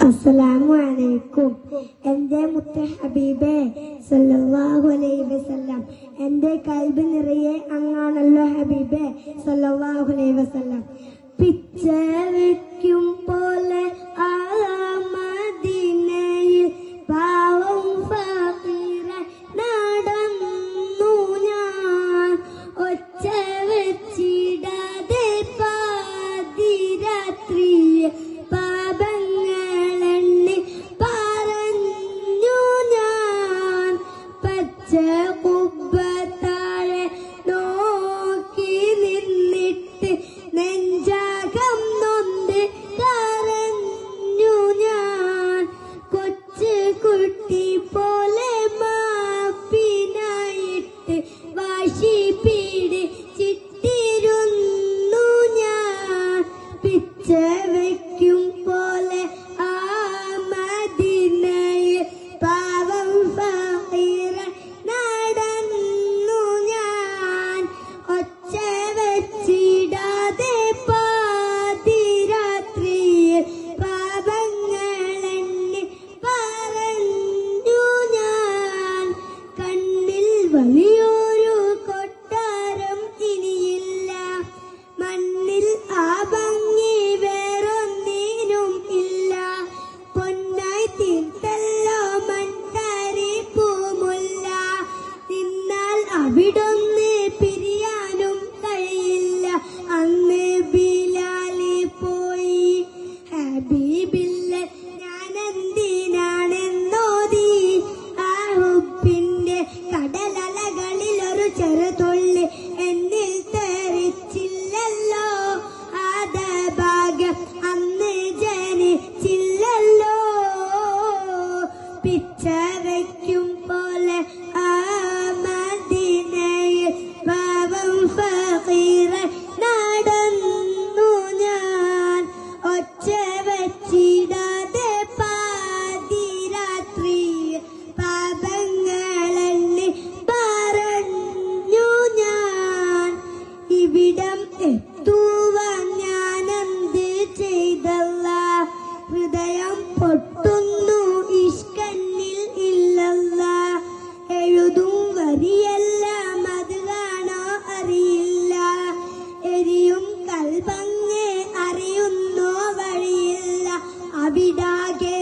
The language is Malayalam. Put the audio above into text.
അസ്സലാമു അലൈക്കും. എൻ്റെ മുത്ത് ഹബീബേ സല്ലല്ലാഹു അലൈഹി വസല്ലം, എൻ്റെ കൽബ് നിറയെ അങ്ങാണല്ലോ ഹബീബേ സല്ലല്ലാഹു അലൈഹി വസല്ലം. പിച്ച വയ്ക്കും പോലെ ആ മദീനയിൽ പാവം ഫഖീറെ നടന്നു ഞാൻ. ഒച്ച വെച്ചിടാതെ പാതിരാത്രിയെ പാപങ്ങളെണ്ണി പറഞ്ഞു ഞാൻ. പച്ച കുബ്ബത്താഴെ നോക്കി നിന്നിട്ട് നെഞ്ചകം നൊന്ത് കരഞ്ഞു ഞാൻ. കൊച്ചു കുട്ടി പോലെ മാപ്പിനായിട്ട് വാശി പിടിച്ചിട്ടിരുന്നു ഞാൻ. പിച്ച വയ്ക്കും പോലെ ആ മദീനയിൽ പാവം ഫഖീറെ നടന്നു ഞാൻ. ഒച്ച വെച്ചിടാതെ പാതിരാത്രിയിൽ പാപങ്ങളെണ്ണി പറഞ്ഞു ഞാൻ. കണ്ണിൽ വലിയൊരു കൊട്ടാരം ഇനിയില്ല, മണ്ണിൽ ആ ഭംഗി വേറൊന്നിനും ഇല്ല. പൊന്നായി തീർത്തല്ലോ മൺതരി പൂമുല്ല, നിന്നാൽ അവിടൊന്ന് പിരിയാനും കഴിയില്ല. അന്ന് ബിലാലി പോയി ഹബീബില്ല ഞാനെന്തിനാണെന്നോതി. ആ ഹുബ്ബിന്റെ കടലലകളിൽ ഒരു ചെറുതുള്ളി എന്നിൽ തെറിച്ചില്ലല്ലോ. ആദഭാഗ്യം അന്ന് ജനിച്ചില്ലല്ലോ. പിച്ച വയ്ക്കും പോലെ ആ മദീനയിൽ പാവം ഫഖീറെ നടന്നു ഞാൻ. ഒച്ച വെച്ചിടാതെ പാതിരാത്രിയിൽ പാപങ്ങളെണ്ണി പറഞ്ഞു ഞാൻ. ഇവിടം എത്തുവാൻ ഞാനെന്ത് ചെയ്തല്ല, ഹൃദയം പൊട്ടുന്നു ഇഷ്കന്നിൽ ഇല്ലല്ല. എഴുതും വരിയെല്ലാം അത് കാണോ അറിയില്ല, എരിയും കൽബങ്ങെ അറിയുന്നോ വഴിയില്ല. അവിടാകെ